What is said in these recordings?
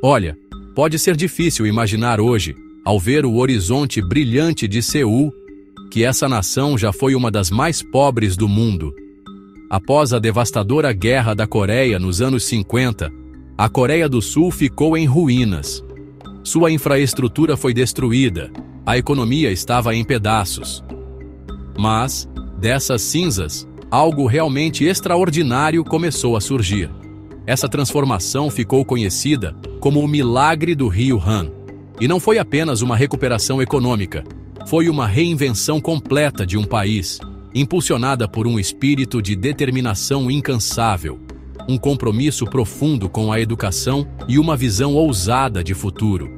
Olha, pode ser difícil imaginar hoje, ao ver o horizonte brilhante de Seul, que essa nação já foi uma das mais pobres do mundo. Após a devastadora Guerra da Coreia nos anos 50, a Coreia do Sul ficou em ruínas. Sua infraestrutura foi destruída, a economia estava em pedaços. Mas, dessas cinzas, algo realmente extraordinário começou a surgir. Essa transformação ficou conhecida como o Milagre do Rio Han. E não foi apenas uma recuperação econômica, foi uma reinvenção completa de um país, impulsionada por um espírito de determinação incansável, um compromisso profundo com a educação e uma visão ousada de futuro.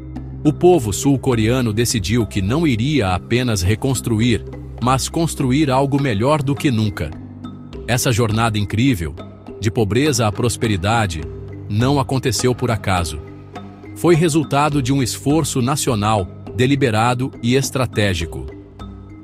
O povo sul-coreano decidiu que não iria apenas reconstruir, mas construir algo melhor do que nunca. Essa jornada incrível, de pobreza à prosperidade, não aconteceu por acaso. Foi resultado de um esforço nacional, deliberado e estratégico.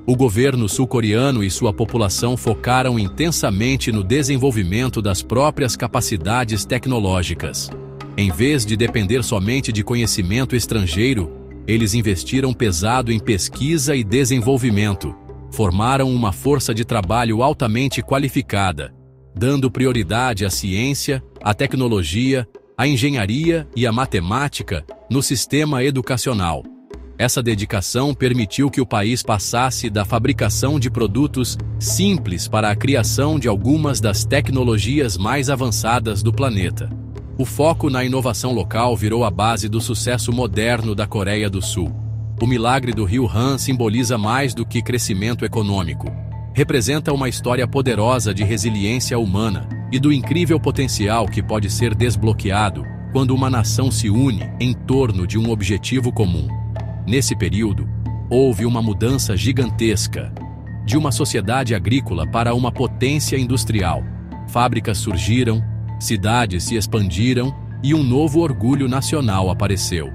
O governo sul-coreano e sua população focaram intensamente no desenvolvimento das próprias capacidades tecnológicas. Em vez de depender somente de conhecimento estrangeiro, eles investiram pesado em pesquisa e desenvolvimento. Formaram uma força de trabalho altamente qualificada, dando prioridade à ciência, à tecnologia, à engenharia e à matemática no sistema educacional. Essa dedicação permitiu que o país passasse da fabricação de produtos simples para a criação de algumas das tecnologias mais avançadas do planeta. O foco na inovação local virou a base do sucesso moderno da Coreia do Sul. O Milagre do Rio Han simboliza mais do que crescimento econômico. Representa uma história poderosa de resiliência humana e do incrível potencial que pode ser desbloqueado quando uma nação se une em torno de um objetivo comum. Nesse período, houve uma mudança gigantesca, de uma sociedade agrícola para uma potência industrial. Fábricas surgiram, cidades se expandiram e um novo orgulho nacional apareceu.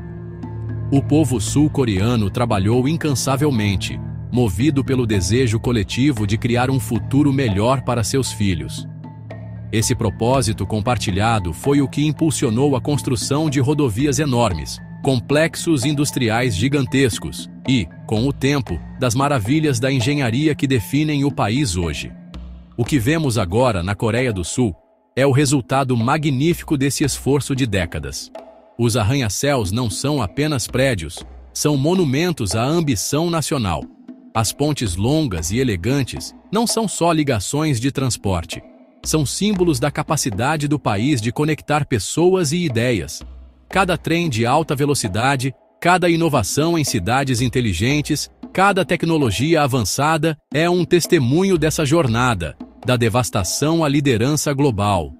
O povo sul-coreano trabalhou incansavelmente, movido pelo desejo coletivo de criar um futuro melhor para seus filhos. Esse propósito compartilhado foi o que impulsionou a construção de rodovias enormes, complexos industriais gigantescos e, com o tempo, das maravilhas da engenharia que definem o país hoje. O que vemos agora na Coreia do Sul é o resultado magnífico desse esforço de décadas. Os arranha-céus não são apenas prédios, são monumentos à ambição nacional. As pontes longas e elegantes não são só ligações de transporte, são símbolos da capacidade do país de conectar pessoas e ideias. Cada trem de alta velocidade, cada inovação em cidades inteligentes, cada tecnologia avançada é um testemunho dessa jornada, da devastação à liderança global.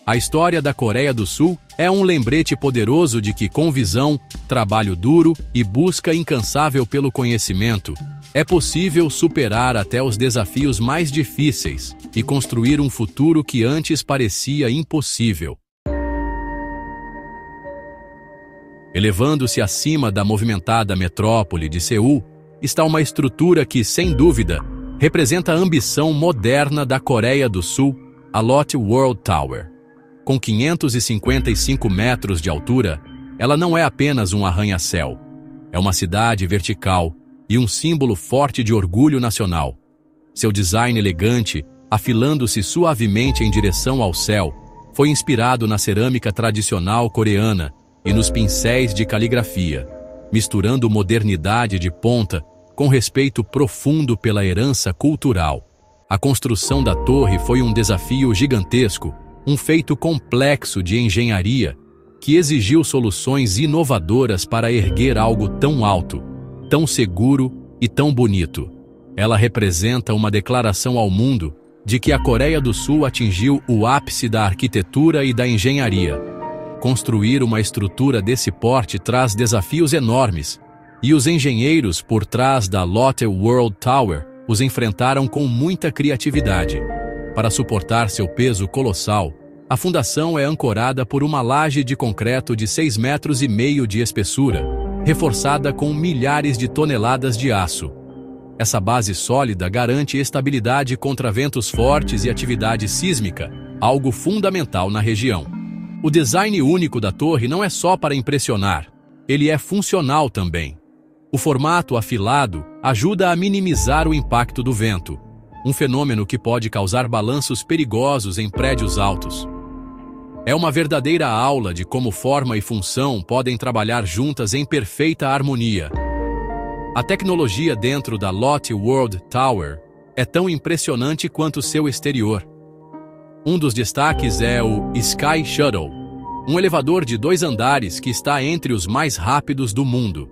A história da Coreia do Sul é um lembrete poderoso de que, com visão, trabalho duro e busca incansável pelo conhecimento, é possível superar até os desafios mais difíceis e construir um futuro que antes parecia impossível. Elevando-se acima da movimentada metrópole de Seul, está uma estrutura que, sem dúvida, representa a ambição moderna da Coreia do Sul, a Lotte World Tower. Com 555 metros de altura, ela não é apenas um arranha-céu. É uma cidade vertical e um símbolo forte de orgulho nacional. Seu design elegante, afilando-se suavemente em direção ao céu, foi inspirado na cerâmica tradicional coreana e nos pincéis de caligrafia, misturando modernidade de ponta com respeito profundo pela herança cultural. A construção da torre foi um desafio gigantesco, um feito complexo de engenharia que exigiu soluções inovadoras para erguer algo tão alto, tão seguro e tão bonito. Ela representa uma declaração ao mundo de que a Coreia do Sul atingiu o ápice da arquitetura e da engenharia. Construir uma estrutura desse porte traz desafios enormes, e os engenheiros por trás da Lotte World Tower os enfrentaram com muita criatividade. Para suportar seu peso colossal, a fundação é ancorada por uma laje de concreto de 6,5 metros de espessura, reforçada com milhares de toneladas de aço. Essa base sólida garante estabilidade contra ventos fortes e atividade sísmica, algo fundamental na região. O design único da torre não é só para impressionar, ele é funcional também. O formato afilado ajuda a minimizar o impacto do vento, um fenômeno que pode causar balanços perigosos em prédios altos. É uma verdadeira aula de como forma e função podem trabalhar juntas em perfeita harmonia. A tecnologia dentro da Lotte World Tower é tão impressionante quanto seu exterior. Um dos destaques é o Sky Shuttle, um elevador de 2 andares que está entre os mais rápidos do mundo.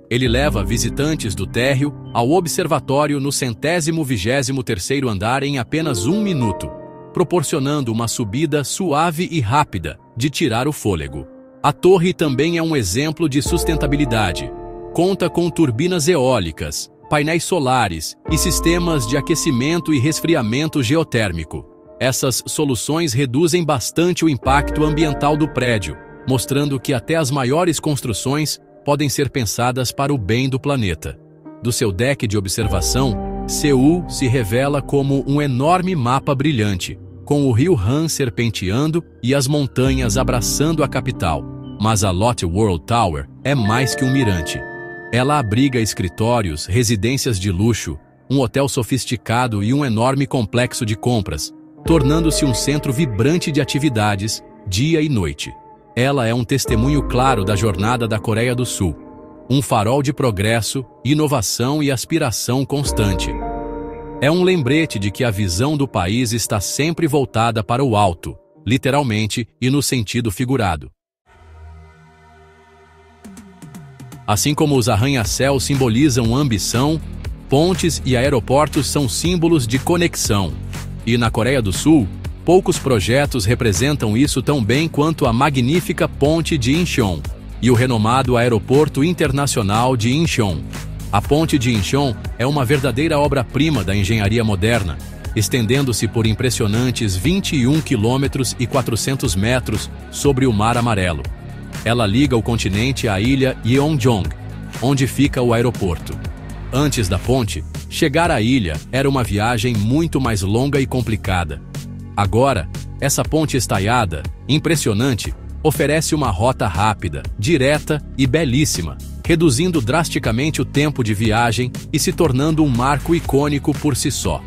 Ele leva visitantes do térreo ao observatório no 123º andar em apenas 1 minuto, proporcionando uma subida suave e rápida de tirar o fôlego. A torre também é um exemplo de sustentabilidade. Conta com turbinas eólicas, painéis solares e sistemas de aquecimento e resfriamento geotérmico. Essas soluções reduzem bastante o impacto ambiental do prédio, mostrando que até as maiores construções podem ser pensadas para o bem do planeta. Do seu deck de observação, Seul se revela como um enorme mapa brilhante, com o rio Han serpenteando e as montanhas abraçando a capital. Mas a Lotte World Tower é mais que um mirante. Ela abriga escritórios, residências de luxo, um hotel sofisticado e um enorme complexo de compras, tornando-se um centro vibrante de atividades, dia e noite. Ela é um testemunho claro da jornada da Coreia do Sul, um farol de progresso, inovação e aspiração constante. É um lembrete de que a visão do país está sempre voltada para o alto, literalmente e no sentido figurado. Assim como os arranha-céus simbolizam ambição, pontes e aeroportos são símbolos de conexão. E na Coreia do Sul, poucos projetos representam isso tão bem quanto a magnífica ponte de Incheon e o renomado aeroporto internacional de Incheon. A ponte de Incheon é uma verdadeira obra-prima da engenharia moderna, estendendo-se por impressionantes 21 quilômetros e 400 metros sobre o Mar Amarelo. Ela liga o continente à ilha Yeongjong, onde fica o aeroporto. Antes da ponte, chegar à ilha era uma viagem muito mais longa e complicada. Agora, essa ponte estaiada, impressionante, oferece uma rota rápida, direta e belíssima, reduzindo drasticamente o tempo de viagem e se tornando um marco icônico por si só.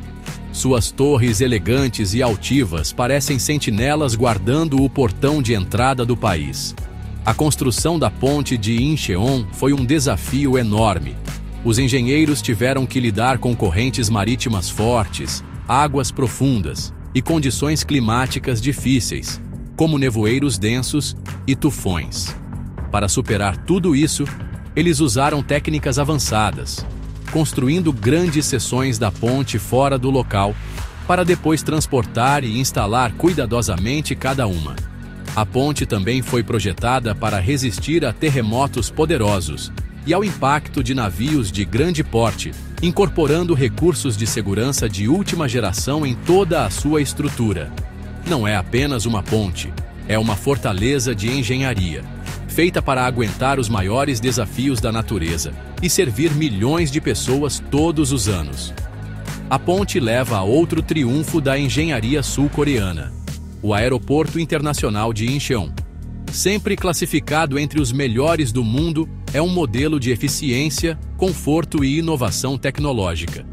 Suas torres elegantes e altivas parecem sentinelas guardando o portão de entrada do país. A construção da ponte de Incheon foi um desafio enorme. Os engenheiros tiveram que lidar com correntes marítimas fortes, águas profundas e condições climáticas difíceis, como nevoeiros densos e tufões. Para superar tudo isso, eles usaram técnicas avançadas, construindo grandes seções da ponte fora do local, para depois transportar e instalar cuidadosamente cada uma. A ponte também foi projetada para resistir a terremotos poderosos e ao impacto de navios de grande porte, incorporando recursos de segurança de última geração em toda a sua estrutura. Não é apenas uma ponte, é uma fortaleza de engenharia, feita para aguentar os maiores desafios da natureza e servir milhões de pessoas todos os anos. A ponte leva a outro triunfo da engenharia sul-coreana, o Aeroporto Internacional de Incheon. Sempre classificado entre os melhores do mundo, é um modelo de eficiência, conforto e inovação tecnológica.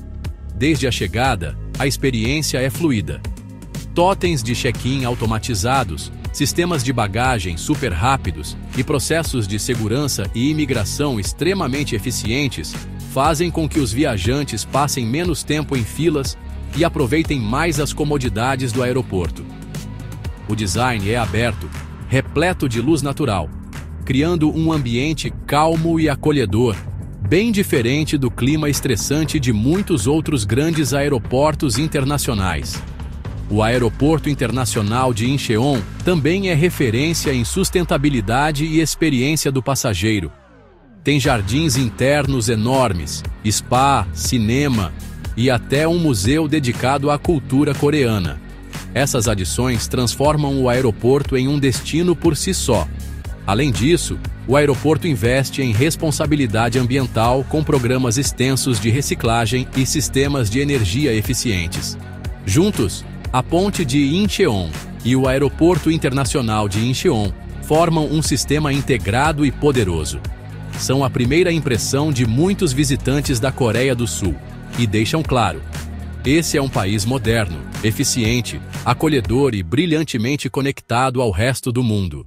Desde a chegada, a experiência é fluida. Totens de check-in automatizados, sistemas de bagagem super rápidos e processos de segurança e imigração extremamente eficientes fazem com que os viajantes passem menos tempo em filas e aproveitem mais as comodidades do aeroporto. O design é aberto, repleto de luz natural, criando um ambiente calmo e acolhedor, bem diferente do clima estressante de muitos outros grandes aeroportos internacionais. O Aeroporto Internacional de Incheon também é referência em sustentabilidade e experiência do passageiro. Tem jardins internos enormes, spa, cinema e até um museu dedicado à cultura coreana. Essas adições transformam o aeroporto em um destino por si só. Além disso, o aeroporto investe em responsabilidade ambiental com programas extensos de reciclagem e sistemas de energia eficientes. Juntos, A ponte de Incheon e o Aeroporto Internacional de Incheon formam um sistema integrado e poderoso. São a primeira impressão de muitos visitantes da Coreia do Sul e deixam claro: esse é um país moderno, eficiente, acolhedor e brilhantemente conectado ao resto do mundo.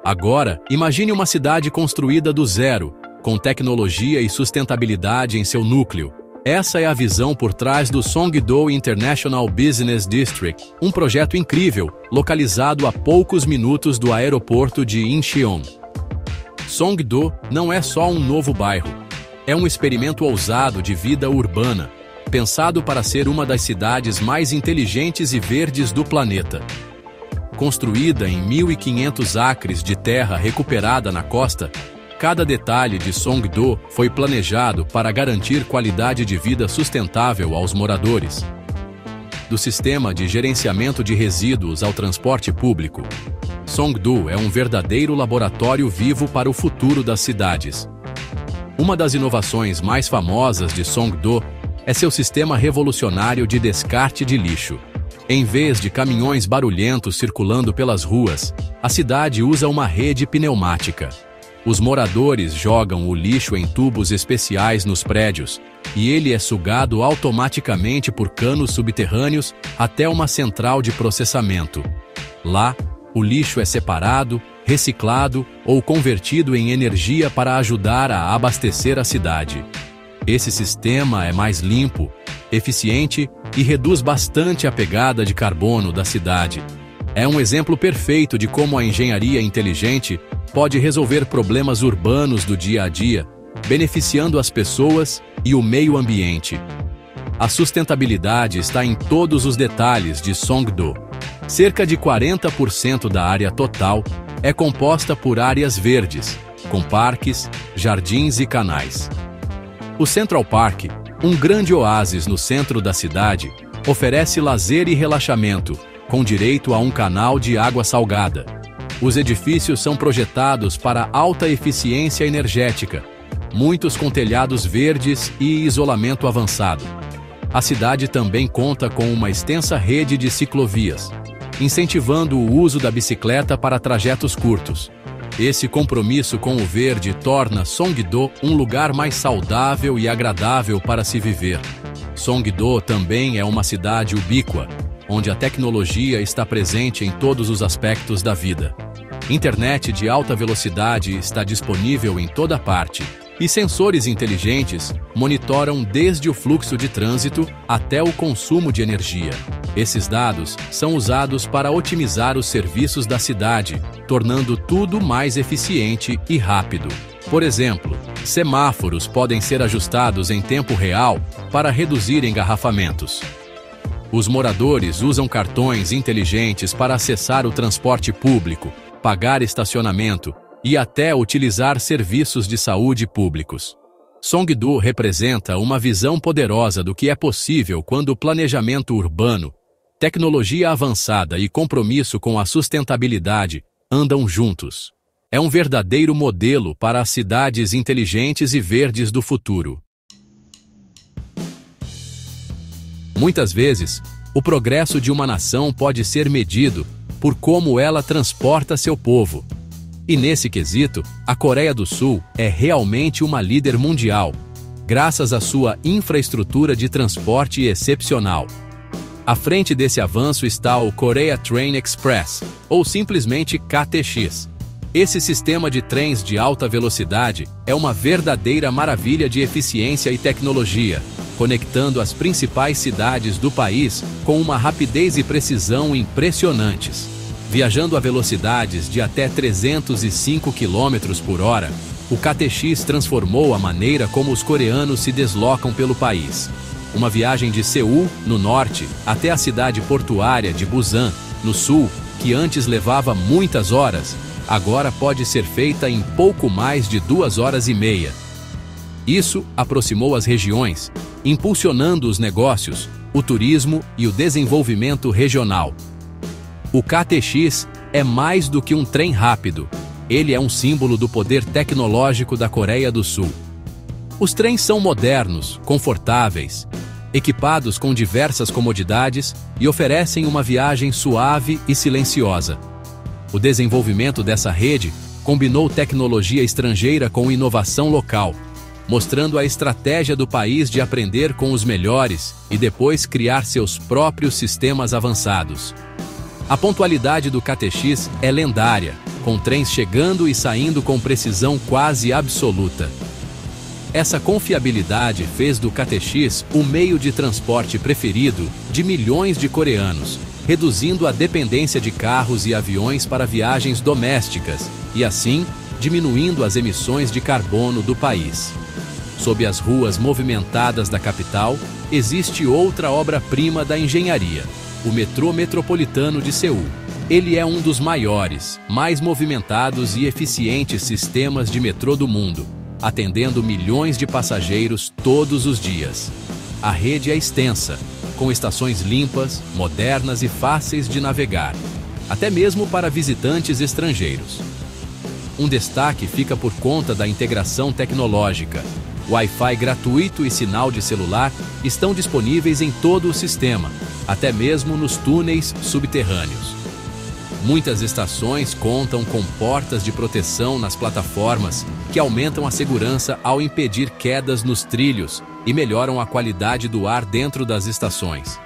Agora, imagine uma cidade construída do zero, com tecnologia e sustentabilidade em seu núcleo. Essa é a visão por trás do Songdo International Business District, um projeto incrível, localizado a poucos minutos do aeroporto de Incheon. Songdo não é só um novo bairro. É um experimento ousado de vida urbana, pensado para ser uma das cidades mais inteligentes e verdes do planeta. Construída em 1.500 acres de terra recuperada na costa, cada detalhe de Songdo foi planejado para garantir qualidade de vida sustentável aos moradores. Do sistema de gerenciamento de resíduos ao transporte público, Songdo é um verdadeiro laboratório vivo para o futuro das cidades. Uma das inovações mais famosas de Songdo é seu sistema revolucionário de descarte de lixo. Em vez de caminhões barulhentos circulando pelas ruas, a cidade usa uma rede pneumática. Os moradores jogam o lixo em tubos especiais nos prédios, e ele é sugado automaticamente por canos subterrâneos até uma central de processamento. Lá, o lixo é separado, reciclado ou convertido em energia para ajudar a abastecer a cidade. Esse sistema é mais limpo, eficiente e reduz bastante a pegada de carbono da cidade. É um exemplo perfeito de como a engenharia inteligente pode resolver problemas urbanos do dia a dia, beneficiando as pessoas e o meio ambiente. A sustentabilidade está em todos os detalhes de Songdo. Cerca de 40% da área total é composta por áreas verdes, com parques, jardins e canais. O Central Park, um grande oásis no centro da cidade, oferece lazer e relaxamento, com direito a um canal de água salgada. Os edifícios são projetados para alta eficiência energética, muitos com telhados verdes e isolamento avançado. A cidade também conta com uma extensa rede de ciclovias, incentivando o uso da bicicleta para trajetos curtos. Esse compromisso com o verde torna Songdo um lugar mais saudável e agradável para se viver. Songdo também é uma cidade ubíqua, onde a tecnologia está presente em todos os aspectos da vida. Internet de alta velocidade está disponível em toda parte, e sensores inteligentes monitoram desde o fluxo de trânsito até o consumo de energia. Esses dados são usados para otimizar os serviços da cidade, tornando tudo mais eficiente e rápido. Por exemplo, semáforos podem ser ajustados em tempo real para reduzir engarrafamentos. Os moradores usam cartões inteligentes para acessar o transporte público, pagar estacionamento e até utilizar serviços de saúde públicos. Songdo representa uma visão poderosa do que é possível quando o planejamento urbano, tecnologia avançada e compromisso com a sustentabilidade andam juntos. É um verdadeiro modelo para as cidades inteligentes e verdes do futuro. Muitas vezes, o progresso de uma nação pode ser medido por como ela transporta seu povo. E nesse quesito, a Coreia do Sul é realmente uma líder mundial, graças à sua infraestrutura de transporte excepcional. À frente desse avanço está o Korea Train Express, ou simplesmente KTX. Esse sistema de trens de alta velocidade é uma verdadeira maravilha de eficiência e tecnologia, conectando as principais cidades do país com uma rapidez e precisão impressionantes. Viajando a velocidades de até 305 km por hora, o KTX transformou a maneira como os coreanos se deslocam pelo país. Uma viagem de Seul, no norte, até a cidade portuária de Busan, no sul, que antes levava muitas horas, agora pode ser feita em pouco mais de 2 horas e meia. Isso aproximou as regiões, impulsionando os negócios, o turismo e o desenvolvimento regional. O KTX é mais do que um trem rápido. Ele é um símbolo do poder tecnológico da Coreia do Sul. Os trens são modernos, confortáveis, equipados com diversas comodidades e oferecem uma viagem suave e silenciosa. O desenvolvimento dessa rede combinou tecnologia estrangeira com inovação local, mostrando a estratégia do país de aprender com os melhores e depois criar seus próprios sistemas avançados. A pontualidade do KTX é lendária, com trens chegando e saindo com precisão quase absoluta. Essa confiabilidade fez do KTX o meio de transporte preferido de milhões de coreanos, reduzindo a dependência de carros e aviões para viagens domésticas e, assim, diminuindo as emissões de carbono do país. Sob as ruas movimentadas da capital, existe outra obra-prima da engenharia, o metrô metropolitano de Seul. Ele é um dos maiores, mais movimentados e eficientes sistemas de metrô do mundo, atendendo milhões de passageiros todos os dias. A rede é extensa, com estações limpas, modernas e fáceis de navegar, até mesmo para visitantes estrangeiros. Um destaque fica por conta da integração tecnológica. Wi-Fi gratuito e sinal de celular estão disponíveis em todo o sistema, até mesmo nos túneis subterrâneos. Muitas estações contam com portas de proteção nas plataformas que aumentam a segurança ao impedir quedas nos trilhos e melhoram a qualidade do ar dentro das estações.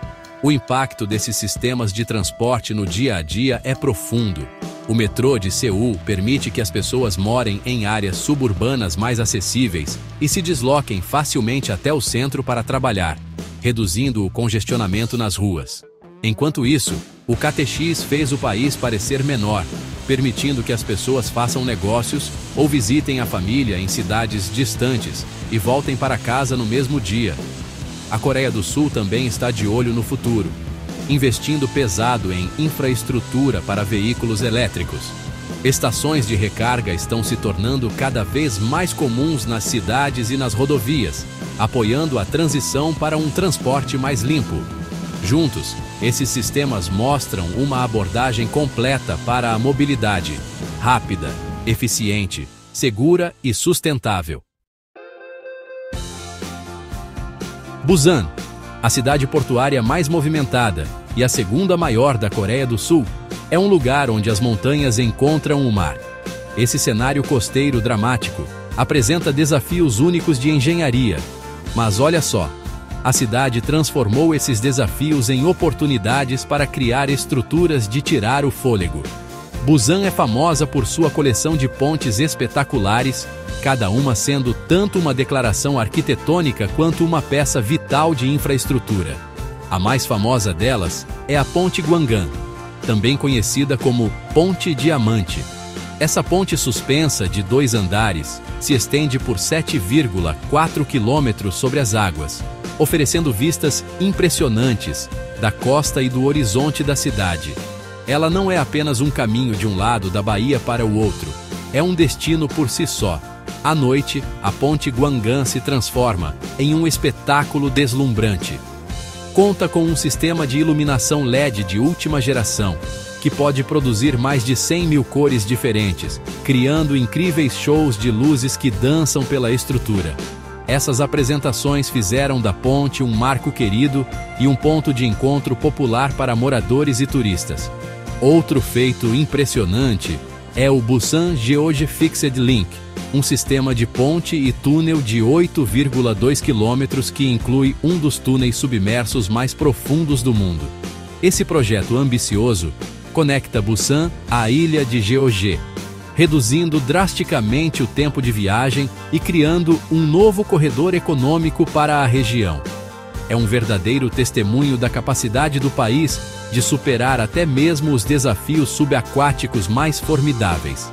O impacto desses sistemas de transporte no dia a dia é profundo. O metrô de Seul permite que as pessoas morem em áreas suburbanas mais acessíveis e se desloquem facilmente até o centro para trabalhar, reduzindo o congestionamento nas ruas. Enquanto isso, o KTX fez o país parecer menor, permitindo que as pessoas façam negócios ou visitem a família em cidades distantes e voltem para casa no mesmo dia. A Coreia do Sul também está de olho no futuro, investindo pesado em infraestrutura para veículos elétricos. Estações de recarga estão se tornando cada vez mais comuns nas cidades e nas rodovias, apoiando a transição para um transporte mais limpo. Juntos, esses sistemas mostram uma abordagem completa para a mobilidade, rápida, eficiente, segura e sustentável. Busan, a cidade portuária mais movimentada e a segunda maior da Coreia do Sul, é um lugar onde as montanhas encontram o mar. Esse cenário costeiro dramático apresenta desafios únicos de engenharia, mas olha só, a cidade transformou esses desafios em oportunidades para criar estruturas de tirar o fôlego. Busan é famosa por sua coleção de pontes espetaculares, cada uma sendo tanto uma declaração arquitetônica quanto uma peça vital de infraestrutura. A mais famosa delas é a Ponte Gwangan, também conhecida como Ponte Diamante. Essa ponte suspensa de 2 andares se estende por 7,4 quilômetros sobre as águas, oferecendo vistas impressionantes da costa e do horizonte da cidade. Ela não é apenas um caminho de um lado da baía para o outro, é um destino por si só. À noite, a Ponte Gwangan se transforma em um espetáculo deslumbrante. Conta com um sistema de iluminação LED de última geração, que pode produzir mais de 100 mil cores diferentes, criando incríveis shows de luzes que dançam pela estrutura. Essas apresentações fizeram da ponte um marco querido e um ponto de encontro popular para moradores e turistas. Outro feito impressionante é o Busan Geoje Fixed Link, um sistema de ponte e túnel de 8,2 quilômetros que inclui um dos túneis submersos mais profundos do mundo. Esse projeto ambicioso conecta Busan à ilha de Geoje, reduzindo drasticamente o tempo de viagem e criando um novo corredor econômico para a região. É um verdadeiro testemunho da capacidade do país de superar até mesmo os desafios subaquáticos mais formidáveis.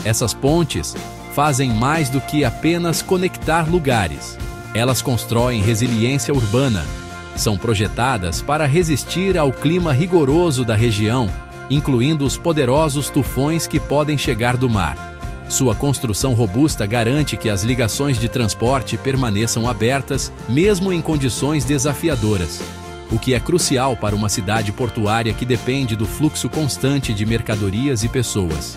Essas pontes fazem mais do que apenas conectar lugares. Elas constroem resiliência urbana, são projetadas para resistir ao clima rigoroso da região, incluindo os poderosos tufões que podem chegar do mar. Sua construção robusta garante que as ligações de transporte permaneçam abertas, mesmo em condições desafiadoras, o que é crucial para uma cidade portuária que depende do fluxo constante de mercadorias e pessoas.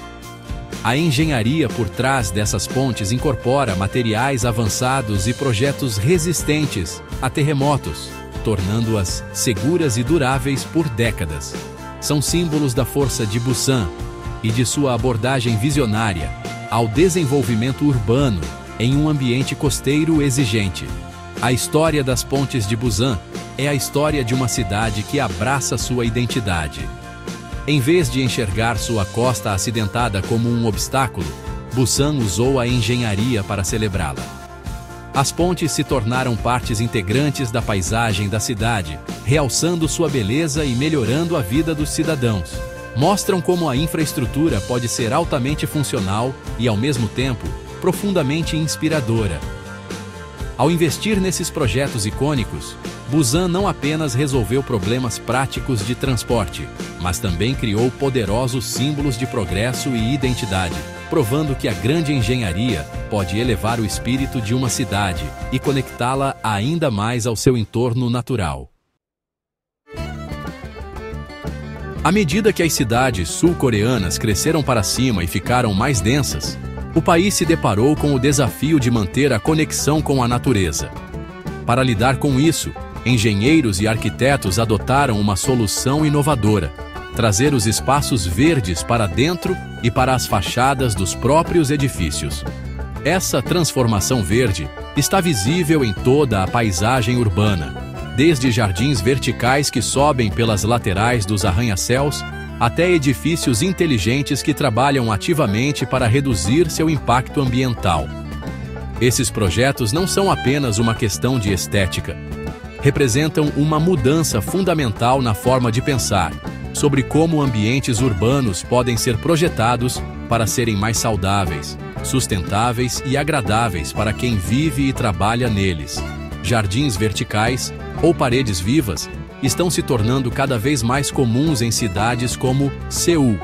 A engenharia por trás dessas pontes incorpora materiais avançados e projetos resistentes a terremotos. tornando-as seguras e duráveis por décadas. São símbolos da força de Busan e de sua abordagem visionária ao desenvolvimento urbano em um ambiente costeiro exigente. A história das pontes de Busan é a história de uma cidade que abraça sua identidade. Em vez de enxergar sua costa acidentada como um obstáculo, Busan usou a engenharia para celebrá-la. As pontes se tornaram partes integrantes da paisagem da cidade, realçando sua beleza e melhorando a vida dos cidadãos. Mostram como a infraestrutura pode ser altamente funcional e, ao mesmo tempo, profundamente inspiradora. Ao investir nesses projetos icônicos, Busan não apenas resolveu problemas práticos de transporte, mas também criou poderosos símbolos de progresso e identidade, provando que a grande engenharia pode elevar o espírito de uma cidade e conectá-la ainda mais ao seu entorno natural. À medida que as cidades sul-coreanas cresceram para cima e ficaram mais densas, o país se deparou com o desafio de manter a conexão com a natureza. Para lidar com isso, engenheiros e arquitetos adotaram uma solução inovadora: trazer os espaços verdes para dentro e para as fachadas dos próprios edifícios. Essa transformação verde está visível em toda a paisagem urbana, desde jardins verticais que sobem pelas laterais dos arranha-céus, até edifícios inteligentes que trabalham ativamente para reduzir seu impacto ambiental. Esses projetos não são apenas uma questão de estética. Representam uma mudança fundamental na forma de pensar sobre como ambientes urbanos podem ser projetados para serem mais saudáveis, sustentáveis e agradáveis para quem vive e trabalha neles. Jardins verticais, ou paredes vivas, estão se tornando cada vez mais comuns em cidades como Seul.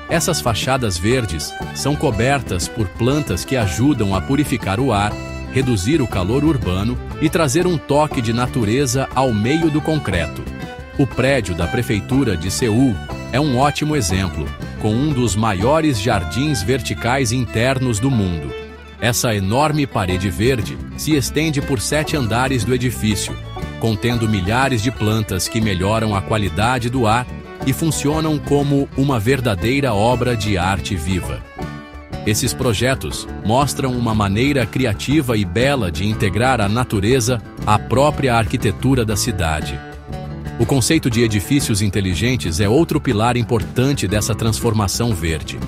Essas fachadas verdes são cobertas por plantas que ajudam a purificar o ar, reduzir o calor urbano e trazer um toque de natureza ao meio do concreto. O prédio da Prefeitura de Seul é um ótimo exemplo, com um dos maiores jardins verticais internos do mundo. Essa enorme parede verde se estende por 7 andares do edifício, contendo milhares de plantas que melhoram a qualidade do ar e funcionam como uma verdadeira obra de arte viva. Esses projetos mostram uma maneira criativa e bela de integrar a natureza à própria arquitetura da cidade. O conceito de edifícios inteligentes é outro pilar importante dessa transformação verde.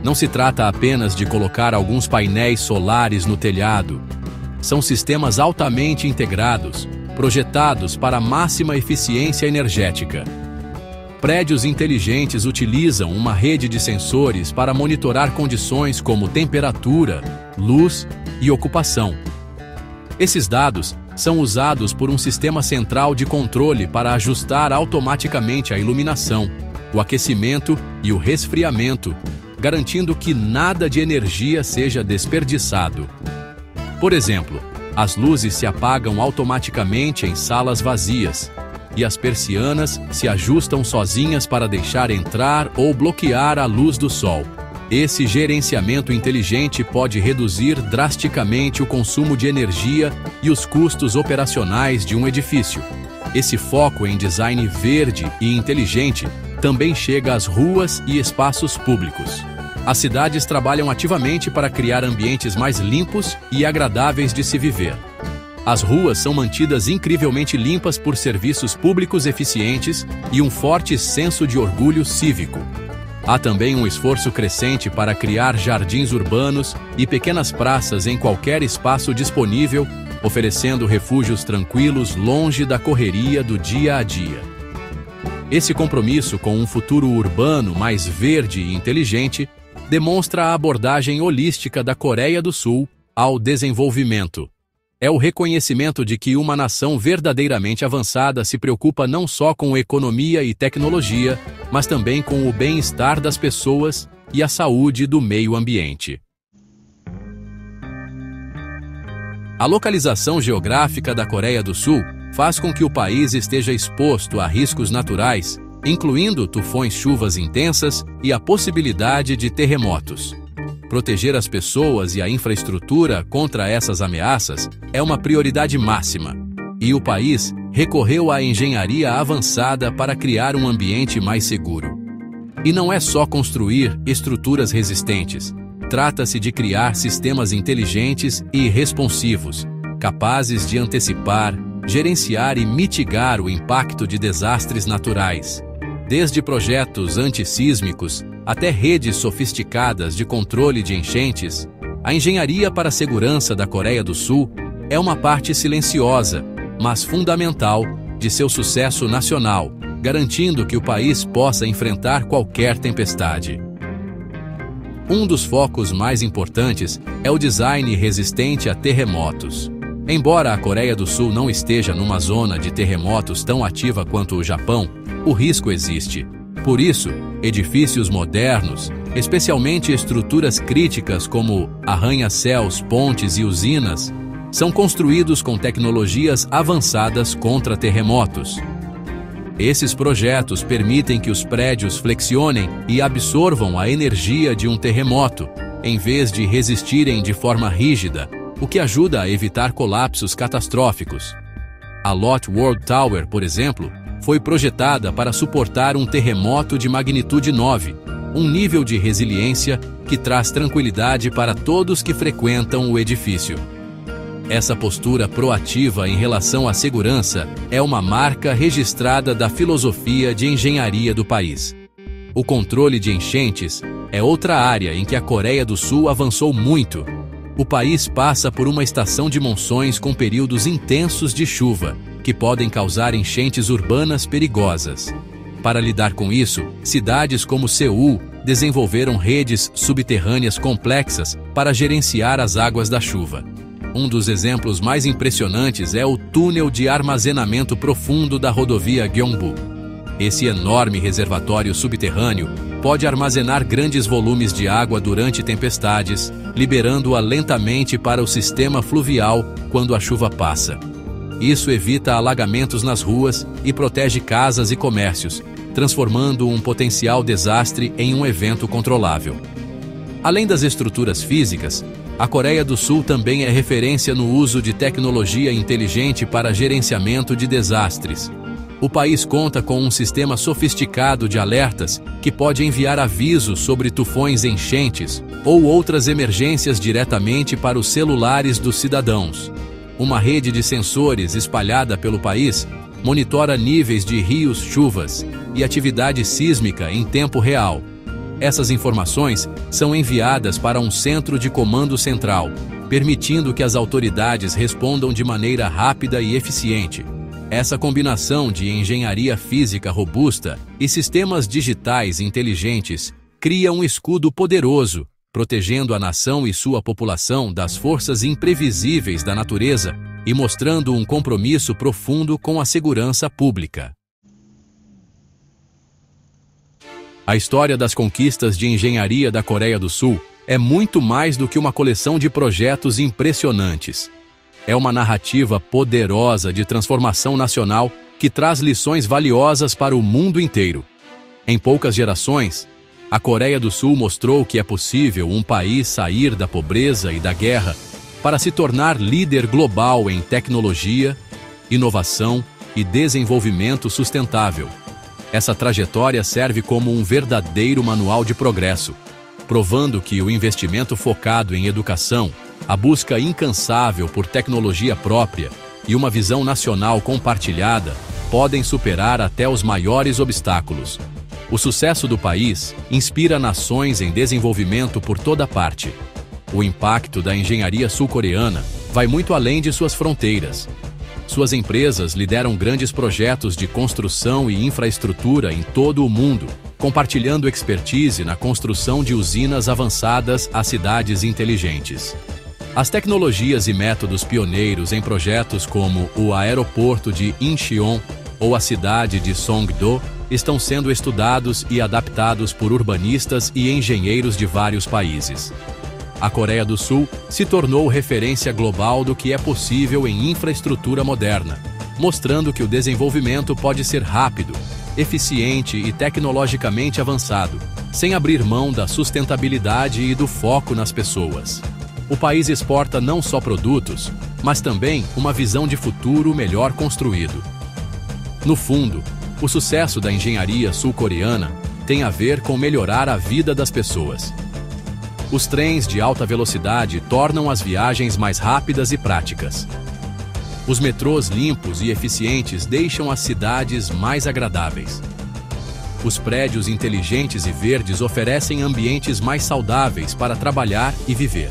Não se trata apenas de colocar alguns painéis solares no telhado. São sistemas altamente integrados, projetados para máxima eficiência energética. Prédios inteligentes utilizam uma rede de sensores para monitorar condições como temperatura, luz e ocupação. Esses dados são usados por um sistema central de controle para ajustar automaticamente a iluminação, o aquecimento e o resfriamento, garantindo que nada de energia seja desperdiçado. Por exemplo, as luzes se apagam automaticamente em salas vazias, e as persianas se ajustam sozinhas para deixar entrar ou bloquear a luz do sol. Esse gerenciamento inteligente pode reduzir drasticamente o consumo de energia e os custos operacionais de um edifício. Esse foco em design verde e inteligente também chega às ruas e espaços públicos. As cidades trabalham ativamente para criar ambientes mais limpos e agradáveis de se viver. As ruas são mantidas incrivelmente limpas por serviços públicos eficientes e um forte senso de orgulho cívico. Há também um esforço crescente para criar jardins urbanos e pequenas praças em qualquer espaço disponível, oferecendo refúgios tranquilos longe da correria do dia a dia. Esse compromisso com um futuro urbano mais verde e inteligente demonstra a abordagem holística da Coreia do Sul ao desenvolvimento. É o reconhecimento de que uma nação verdadeiramente avançada se preocupa não só com economia e tecnologia, mas também com o bem-estar das pessoas e a saúde do meio ambiente. A localização geográfica da Coreia do Sul faz com que o país esteja exposto a riscos naturais, incluindo tufões, chuvas intensas e a possibilidade de terremotos. Proteger as pessoas e a infraestrutura contra essas ameaças é uma prioridade máxima. e o país recorreu à engenharia avançada para criar um ambiente mais seguro. E não é só construir estruturas resistentes. Trata-se de criar sistemas inteligentes e responsivos, capazes de antecipar, gerenciar e mitigar o impacto de desastres naturais. Desde projetos antissísmicos até redes sofisticadas de controle de enchentes, a engenharia para a segurança da Coreia do Sul é uma parte silenciosa, mas fundamental, de seu sucesso nacional, garantindo que o país possa enfrentar qualquer tempestade. Um dos focos mais importantes é o design resistente a terremotos. Embora a Coreia do Sul não esteja numa zona de terremotos tão ativa quanto o Japão, o risco existe. Por isso, edifícios modernos, especialmente estruturas críticas como arranha-céus, pontes e usinas, são construídos com tecnologias avançadas contra terremotos. Esses projetos permitem que os prédios flexionem e absorvam a energia de um terremoto, em vez de resistirem de forma rígida, o que ajuda a evitar colapsos catastróficos. A Lotte World Tower, por exemplo, foi projetada para suportar um terremoto de magnitude 9, um nível de resiliência que traz tranquilidade para todos que frequentam o edifício. Essa postura proativa em relação à segurança é uma marca registrada da filosofia de engenharia do país. O controle de enchentes é outra área em que a Coreia do Sul avançou muito. O país passa por uma estação de monções com períodos intensos de chuva, que podem causar enchentes urbanas perigosas. Para lidar com isso, cidades como Seul desenvolveram redes subterrâneas complexas para gerenciar as águas da chuva. Um dos exemplos mais impressionantes é o túnel de armazenamento profundo da rodovia Gyeongbu. Esse enorme reservatório subterrâneo pode armazenar grandes volumes de água durante tempestades, liberando-a lentamente para o sistema fluvial quando a chuva passa. Isso evita alagamentos nas ruas e protege casas e comércios, transformando um potencial desastre em um evento controlável. Além das estruturas físicas, a Coreia do Sul também é referência no uso de tecnologia inteligente para gerenciamento de desastres. O país conta com um sistema sofisticado de alertas que pode enviar avisos sobre tufões enchentes ou outras emergências diretamente para os celulares dos cidadãos. Uma rede de sensores espalhada pelo país monitora níveis de rios, chuvas e atividade sísmica em tempo real. Essas informações são enviadas para um centro de comando central, permitindo que as autoridades respondam de maneira rápida e eficiente. Essa combinação de engenharia física robusta e sistemas digitais inteligentes cria um escudo poderoso, protegendo a nação e sua população das forças imprevisíveis da natureza e mostrando um compromisso profundo com a segurança pública. A história das conquistas de engenharia da Coreia do Sul é muito mais do que uma coleção de projetos impressionantes. É uma narrativa poderosa de transformação nacional que traz lições valiosas para o mundo inteiro. Em poucas gerações, a Coreia do Sul mostrou que é possível um país sair da pobreza e da guerra para se tornar líder global em tecnologia, inovação e desenvolvimento sustentável. Essa trajetória serve como um verdadeiro manual de progresso, provando que o investimento focado em educação, a busca incansável por tecnologia própria e uma visão nacional compartilhada podem superar até os maiores obstáculos. O sucesso do país inspira nações em desenvolvimento por toda parte. O impacto da engenharia sul-coreana vai muito além de suas fronteiras. Suas empresas lideram grandes projetos de construção e infraestrutura em todo o mundo, compartilhando expertise na construção de usinas avançadas a cidades inteligentes. As tecnologias e métodos pioneiros em projetos como o aeroporto de Incheon ou a cidade de Songdo estão sendo estudados e adaptados por urbanistas e engenheiros de vários países. A Coreia do Sul se tornou referência global do que é possível em infraestrutura moderna, mostrando que o desenvolvimento pode ser rápido, eficiente e tecnologicamente avançado, sem abrir mão da sustentabilidade e do foco nas pessoas. O país exporta não só produtos, mas também uma visão de futuro melhor construído. No fundo, o sucesso da engenharia sul-coreana tem a ver com melhorar a vida das pessoas. Os trens de alta velocidade tornam as viagens mais rápidas e práticas. Os metrôs limpos e eficientes deixam as cidades mais agradáveis. Os prédios inteligentes e verdes oferecem ambientes mais saudáveis para trabalhar e viver.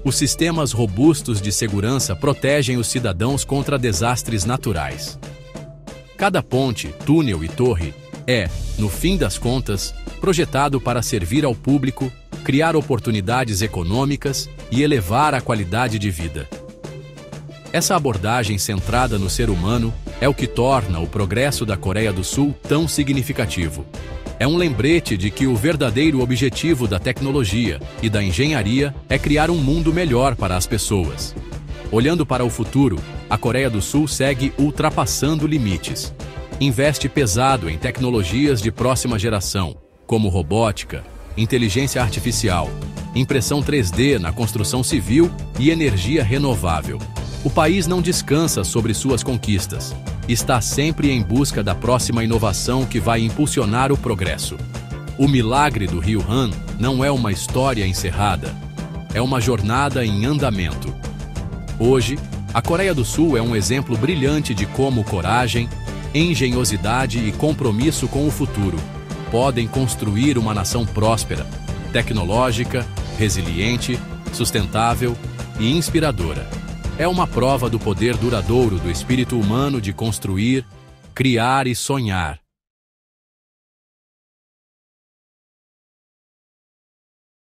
Os sistemas robustos de segurança protegem os cidadãos contra desastres naturais. Cada ponte, túnel e torre é, no fim das contas, projetado para servir ao público, criar oportunidades econômicas e elevar a qualidade de vida. Essa abordagem centrada no ser humano é o que torna o progresso da Coreia do Sul tão significativo. É um lembrete de que o verdadeiro objetivo da tecnologia e da engenharia é criar um mundo melhor para as pessoas. Olhando para o futuro, a Coreia do Sul segue ultrapassando limites. Investe pesado em tecnologias de próxima geração, como robótica, inteligência artificial, impressão 3D na construção civil e energia renovável. O país não descansa sobre suas conquistas. Está sempre em busca da próxima inovação que vai impulsionar o progresso. O milagre do Rio Han não é uma história encerrada. É uma jornada em andamento. Hoje, a Coreia do Sul é um exemplo brilhante de como coragem, engenhosidade e compromisso com o futuro podem construir uma nação próspera, tecnológica, resiliente, sustentável e inspiradora. É uma prova do poder duradouro do espírito humano de construir, criar e sonhar.